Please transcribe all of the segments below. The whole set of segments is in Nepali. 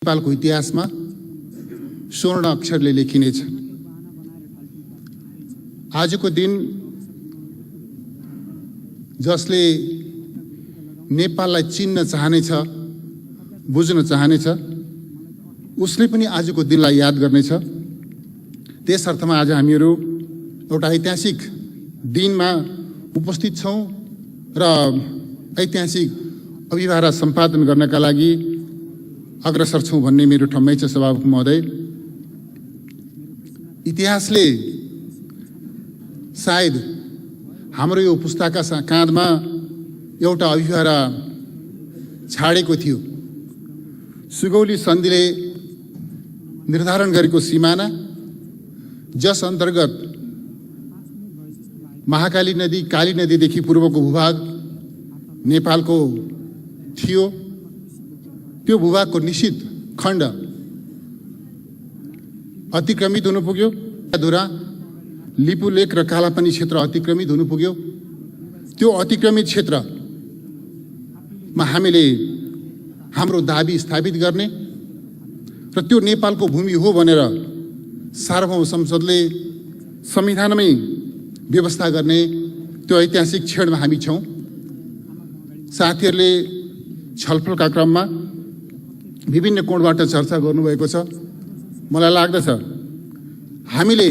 नेपालको इतिहासमा स्वर्ण अक्षरले लेखिनेछ। आजको दिन जसले नेपाललाई चिन्न चाहनेछ, बुझ्न चाहनेछ, उसले पनि आजको दिनलाई याद गर्नेछ। त्यस अर्थमा आज हामीहरू एउटा ऐतिहासिक दिनमा उपस्थित छौँ र ऐतिहासिक अभिभारा सम्पादन गर्नका लागि अग्रसर छौँ भन्ने मेरो ठम्मै छ सभामुख महोदय। इतिहासले सायद हाम्रो यो पुस्ताका काँधमा एउटा अभिभारा छाडेको थियो। सुगौली सन्धिले निर्धारण गरेको सिमाना, जस अन्तर्गत महाकाली नदी, काली नदीदेखि पूर्वको भूभाग नेपालको थियो, त्यो भूभागको निश्चित खण्ड अतिक्रमित हुनु पुग्यो। धुरा, लिपुलेक र कालापानी क्षेत्र अतिक्रमित हुनु पुग्यो। त्यो अतिक्रमित क्षेत्रमा हामीले हाम्रो दाबी स्थापित गर्ने र त्यो नेपालको भूमि हो भनेर सार्वभौम संसदले संविधानमै व्यवस्था गर्ने त्यो ऐतिहासिक क्षणमा हामी छौँ। साथीहरूले छलफलका क्रममा विभिन्न कोणबाट चर्चा गर्नुभएको छ। मलाई लाग्दछ हामीले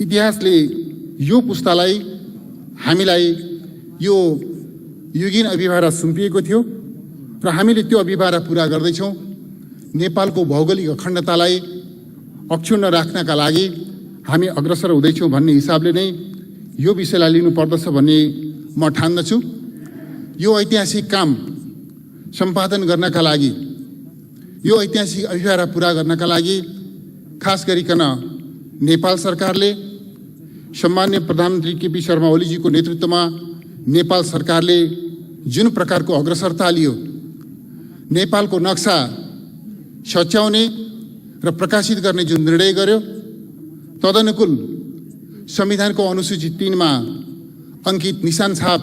इतिहासले यो पुस्तालाई, हामीलाई यो युगीन अभिभारा सुम्पिएको थियो र हामीले त्यो अभिभारा पुरा गर्दैछौँ। नेपालको भौगोलिक अखण्डतालाई अक्षुण्ण राख्नका लागि हामी अग्रसर हुँदैछौँ भन्ने हिसाबले नै यो विषयलाई लिनुपर्दछ भन्ने म ठान्दछु। यो ऐतिहासिक काम सम्पादन गर्नका लागि, यो ऐतिहासिक अभिभारा पुरा गर्नका लागि खास गरिकन नेपाल सरकारले, सम्माननीय प्रधानमन्त्री केपी शर्मा ओलीजीको नेतृत्वमा नेपाल सरकारले जुन प्रकारको अग्रसरता लियो, नेपालको नक्सा सच्याउने र प्रकाशित गर्ने जुन निर्णय गर्यो, तदनुकूल संविधानको अनुसूची 3 मा अंकित निशान छाप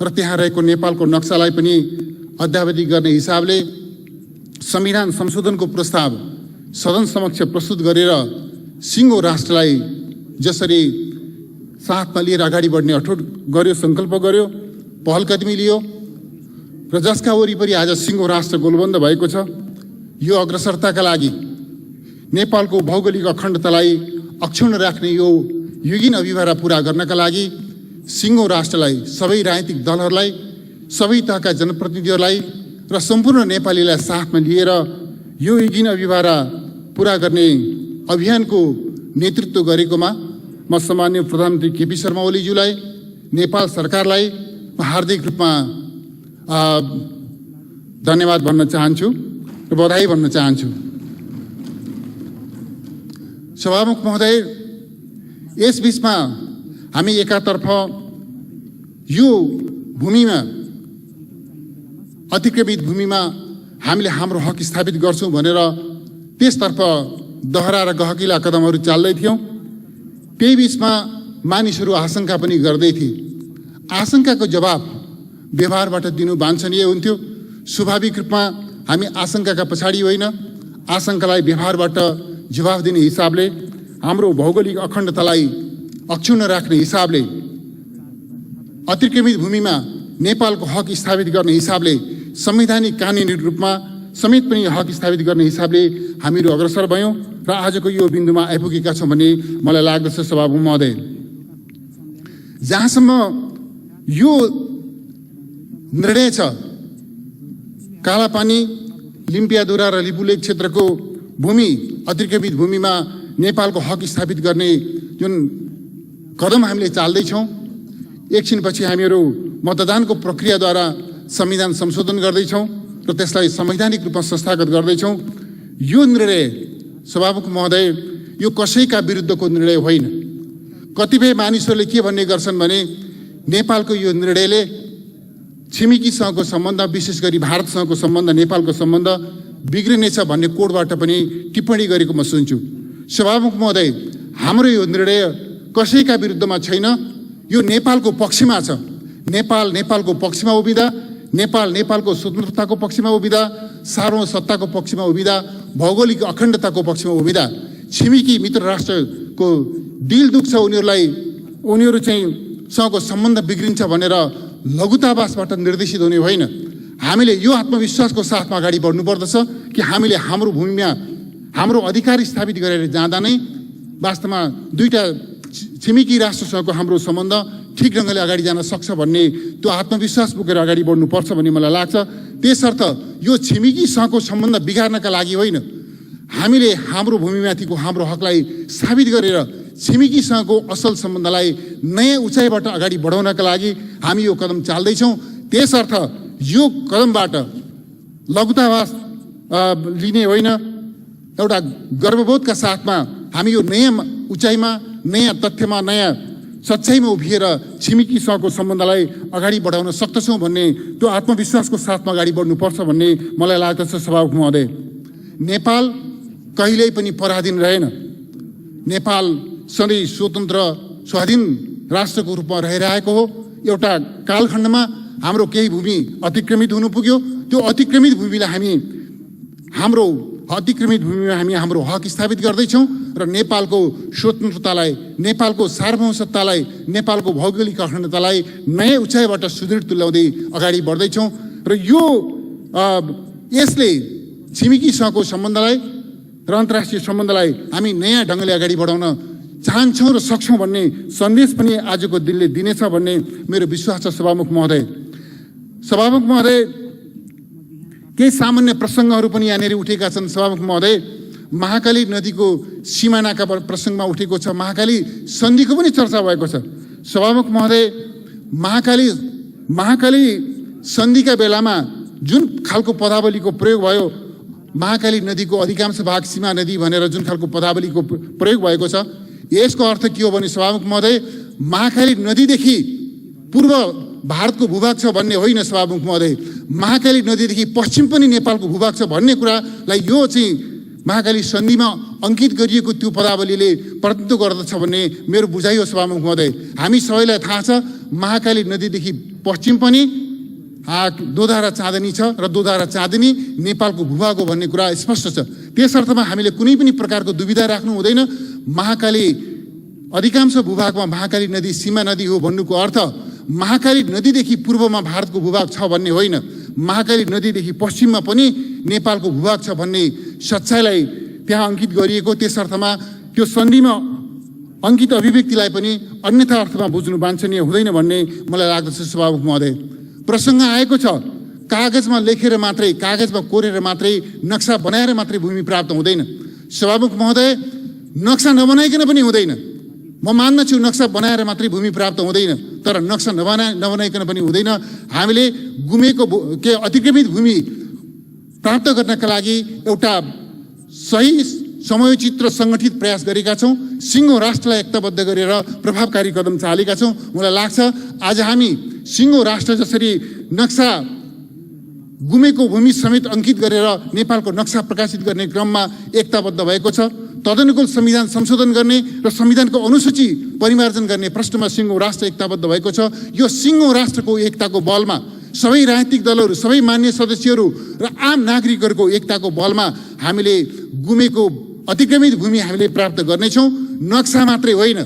र त्यहाँ रहेको नेपालको नक्सालाई पनि अद्यावधि गर्ने हिसाबले संविधान संशोधनको प्रस्ताव सदन समक्ष प्रस्तुत गरेर सिङ्गो राष्ट्रलाई जसरी साथमा लिएर अगाडि बढ्ने अठोट गर्यो, सङ्कल्प गर्यो, पहल कदमी लियो र जसका वरिपरि आज सिङ्गो राष्ट्र गोलबन्द भएको छ, यो अग्रसरताका लागि नेपालको भौगोलिक अखण्डतालाई अक्षुण्ण राख्ने यो युगीन अभिभारा पुरा गर्नका लागि सिङ्गो राष्ट्रलाई, सबै राजनीतिक दलहरूलाई, सबै तहका जनप्रतिनिधिहरूलाई र सम्पूर्ण नेपालीलाई साथमा लिएर यो युगीन अभिभारा पुरा गर्ने अभियानको नेतृत्व गरेकोमा म सम्माननीय प्रधानमन्त्री केपी शर्मा ओलीज्यूलाई, नेपाल सरकारलाई हार्दिक रूपमा धन्यवाद भन्न चाहन्छु र बधाई भन्न चाहन्छु। सभामुख महोदय, यस बीचमा हामी एकातर्फ यो भूमिमा, अतिक्रमित भूमिमा हामीले हाम्रो हक स्थापित गर्छौँ भनेर त्यसतर्फ दहरा र गहकिला कदमहरू चाल्दै थियौँ। त्यही बीचमा मानिसहरू आशंका पनि गर्दै थिए। आशंकाको जवाब व्यवहारबाट दिनु वाञ्छनीय हुन्थ्यो। स्वाभाविक रूपमा हामी आशंकाका पछाडि होइन, आशंकालाई व्यवहारबाट जवाब दिने हिसाबले, हाम्रो भौगोलिक अखण्डतालाई अक्षुण्ण राख्ने हिसाबले, अतिक्रमित भूमिमा नेपालको हक स्थापित गर्ने हिसाबले, संवैधानिक कानुनी रूपमा समेत पनि हक स्थापित गर्ने हिसाबले हामीहरू अग्रसर भयौँ र आजको यो बिन्दुमा आइपुगेका छौँ भन्ने मलाई लाग्दछ सभामुख महोदय। जहाँसम्म यो निर्णय छ, कालापानी, लिम्पियाधुरा र लिपुलेक क्षेत्रको भूमि, अतिक्रमित भूमिमा नेपालको हक स्थापित गर्ने जुन कदम हामीले चाल्दैछौँ, एकछिनपछि हामीहरू मतदानको प्रक्रियाद्वारा संविधान संशोधन गर्दैछौँ र त्यसलाई संवैधानिक रूपमा संस्थागत गर्दैछौँ। यो निर्णय सभामुख महोदय यो कसैका विरुद्धको निर्णय होइन। कतिपय मानिसहरूले के भन्ने गर्छन् भने नेपालको यो निर्णयले छिमेकीसँगको सम्बन्ध, विशेष गरी भारतसँगको सम्बन्ध, नेपालको सम्बन्ध बिग्रिनेछ भन्ने कोडबाट पनि टिप्पणी गरेको म सुन्छु। सभामुख महोदय, हाम्रो यो निर्णय कसैका विरुद्धमा छैन, यो नेपालको पक्षमा छ। नेपालको पक्षमा उभिँदा नेपालको स्वतन्त्रताको पक्षमा उभिँदा, सार्वभौमसत्ताको पक्षमा उभिँदा, भौगोलिक अखण्डताको पक्षमा उभिँदा छिमेकी मित्र राष्ट्रको दिल दुख्छ, उनीहरू चाहिँ सँगको सम्बन्ध बिग्रिन्छ भनेर लघुतावासबाट निर्देशित हुने होइन। हामीले यो आत्मविश्वासको साथमा अगाडि बढ्नुपर्दछ कि हामीले हाम्रो भूमिमा हाम्रो अधिकार स्थापित गरेर जाँदा नै वास्तवमा दुईटा छिमेकी राष्ट्रसँगको हाम्रो सम्बन्ध ठिक ढङ्गले अगाडि जान सक्छ भन्ने त्यो आत्मविश्वास बोकेर अगाडि बढ्नुपर्छ भन्ने मलाई लाग्छ। त्यसर्थ यो छिमेकीसँगको सम्बन्ध बिगार्नका लागि होइन, हामीले हाम्रो भूमिमाथिको हाम्रो हकलाई साबित गरेर छिमेकीसँगको असल सम्बन्धलाई नयाँ उचाइबाट अगाडि बढाउनका लागि हामी यो कदम चाल्दैछौँ। त्यसर्थ यो कदमबाट लघुतावास लिने होइन, एउटा गर्वबोधका साथमा हामी यो नयाँ उचाइमा, नयाँ तथ्यमा, नयाँ सच्चाइमा उभिएर छिमेकीसँगको सम्बन्धलाई अगाडि बढाउन सक्दछौँ भन्ने त्यो आत्मविश्वासको साथमा अगाडि बढ्नुपर्छ भन्ने मलाई लाग्दछ। सभामुख महोदय, नेपाल कहिल्यै पनि पराधीन रहेन। नेपाल सधैँ स्वतन्त्र स्वाधीन राष्ट्रको रूपमा रहिरहेको हो। एउटा कालखण्डमा हाम्रो केही भूमि अतिक्रमित हुनु पुग्यो, त्यो अतिक्रमित भूमिलाई हाम्रो हक स्थापित गर्दैछौँ र नेपालको स्वतन्त्रतालाई, नेपालको सार्वभौमसत्तालाई, नेपालको भौगोलिक अखण्डतालाई नयाँ उचाइबाट सुदृढ तुल्याउँदै अगाडि बढ्दैछौँ र यसले छिमेकीसँगको सम्बन्धलाई र अन्तर्राष्ट्रिय सम्बन्धलाई हामी नयाँ ढङ्गले अगाडि बढाउन चाहन्छौँ र सक्छौँ भन्ने सन्देश पनि आजको दिनले दिनेछ भन्ने मेरो विश्वास छ। सभामुख महोदय, केही सामान्य प्रसङ्गहरू पनि यहाँनिर उठेका छन्। सभामुख महोदय, महाकाली नदीको सिमानाका प्रसङ्गमा उठेको छ, महाकाली सन्धिको पनि चर्चा भएको छ। सभामुख महोदय, महाकाली सन्धिका बेलामा जुन खालको पदावलीको प्रयोग भयो, महाकाली नदीको अधिकांश भाग सीमा नदी भनेर जुन खालको पदावलीको प्रयोग भएको छ, यसको अर्थ के हो भने सभामुख महोदय, महाकाली नदीदेखि पूर्व भारतको भूभाग छ भन्ने होइन। सभामुख महोदय, महाकाली नदीदेखि पश्चिम पनि नेपालको भूभाग छ भन्ने कुरालाई यो चाहिँ महाकाली सन्धिमा अङ्कित गरिएको त्यो पदावलीले प्रतिनिधित्व गर्दछ भन्ने मेरो बुझाइ हो। सभामुख महोदय, हामी सबैलाई थाहा छ महाकाली नदीदेखि पश्चिम पनि दोधारा चाँदनी छ र दोधारा चाँदनी नेपालको भूभाग हो भन्ने कुरा स्पष्ट छ। त्यसर्थमा हामीले कुनै पनि प्रकारको दुविधा राख्नु हुँदैन। महाकाली अधिकांश भूभागमा महाकाली नदी सीमा नदी हो भन्नुको अर्थ महाकाली नदीदेखि पूर्वमा भारतको भूभाग छ भन्ने होइन, महाकाली नदीदेखि पश्चिममा पनि नेपालको भूभाग छ भन्ने सच्चाइलाई त्यहाँ अङ्कित गरिएको। त्यसर्थमा त्यो सन्धिमा अङ्कित अभिव्यक्तिलाई पनि अन्यथा अर्थमा बुझ्नु वाञ्छनीय हुँदैन भन्ने मलाई लाग्दछ। सभामुख महोदय, प्रसङ्ग आएको छ, कागजमा लेखेर मात्रै, कागजमा कोरेर मात्रै, नक्सा बनाएर मात्रै भूमि प्राप्त हुँदैन। सभामुख महोदय, नक्सा नबनाइकन पनि हुँदैन। म मान्दछु नक्सा बनाएर मात्रै भूमि प्राप्त हुँदैन, तर नक्सा नबनाइकन पनि हुँदैन। हामीले गुमेको अतिक्रमित भूमि प्राप्त गर्नका लागि एउटा सही समयोचित र सङ्गठित प्रयास गरेका छौँ। सिङ्गो राष्ट्रलाई एकताबद्ध गरेर प्रभावकारी कदम चालेका छौँ। मलाई लाग्छ आज हामी सिङ्गो राष्ट्र जसरी नक्सा गुमेको भूमि समेत अङ्कित गरेर नेपालको नक्सा प्रकाशित गर्ने क्रममा एकताबद्ध भएको छ, तदनुकूल संविधान संशोधन गर्ने र संविधानको अनुसूची परिमार्जन गर्ने प्रश्नमा सिङ्गो राष्ट्र एकताबद्ध भएको छ। यो सिङ्गो राष्ट्रको एकताको बलमा सबै राजनीतिक दलहरू, सबै मान्य सदस्यहरू र आम नागरिकहरूको एकताको बलमा हामीले गुमेको अतिक्रमित भूमि हामीले प्राप्त गर्नेछौँ। नक्सा मात्रै होइन,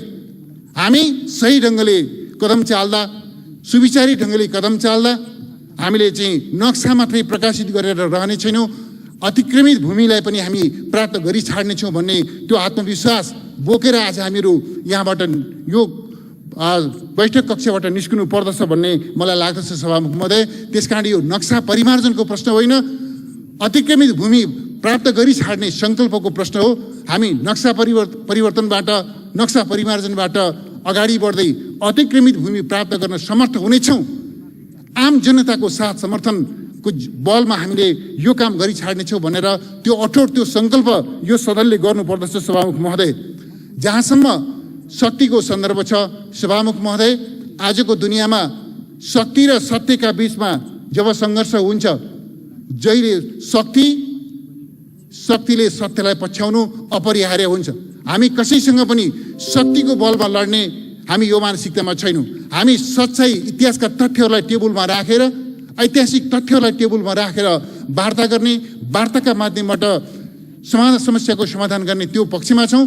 हामी सही ढङ्गले कदम चाल्दा, सुविचारी ढङ्गले कदम चाल्दा हामीले चाहिँ नक्सा मात्रै प्रकाशित गरेर रहने छैनौँ, अतिक्रमित भूमिलाई पनि हामी प्राप्त गरी छाड्नेछौँ भन्ने त्यो आत्मविश्वास बोकेर आज हामीहरू यहाँबाट यो बैठक कक्षबाट निस्कनु पर्दछ भन्ने मलाई लाग्दछ। सभामुख महोदय, त्यसकारण यो नक्सा परिमार्जनको प्रश्न होइन, अतिक्रमित भूमि प्राप्त गरी छाड्ने सङ्कल्पको प्रश्न हो। हामी नक्सा परिवर्तनबाट, नक्सा परिमार्जनबाट अगाडि बढ्दै अतिक्रमित भूमि प्राप्त गर्न समर्थ हुनेछौँ। आम जनताको साथ समर्थनको बलमा हामीले यो काम गरी छाड्नेछौँ भनेर त्यो अठोट, त्यो सङ्कल्प यो सदनले गर्नुपर्दछ। सभामुख महोदय, जहाँसम्म शक्तिको सन्दर्भ छ, सभामुख महोदय, आजको दुनियाँमा शक्ति र सत्यका बिचमा जब सङ्घर्ष हुन्छ, जहिले शक्तिले सत्यलाई पछ्याउनु अपरिहार्य हुन्छ। हामी कसैसँग पनि शक्तिको बलमा लड्ने हामी यो मानसिकतामा छैनौँ। हामी सच्चाइ, इतिहासका तथ्यहरूलाई टेबलमा राखेर ऐतिहासिक तथ्यहरूलाई टेबलमा राखेर वार्ता गर्ने, वार्ताका माध्यमबाट समस्याको समाधान गर्ने त्यो पक्षमा छौँ।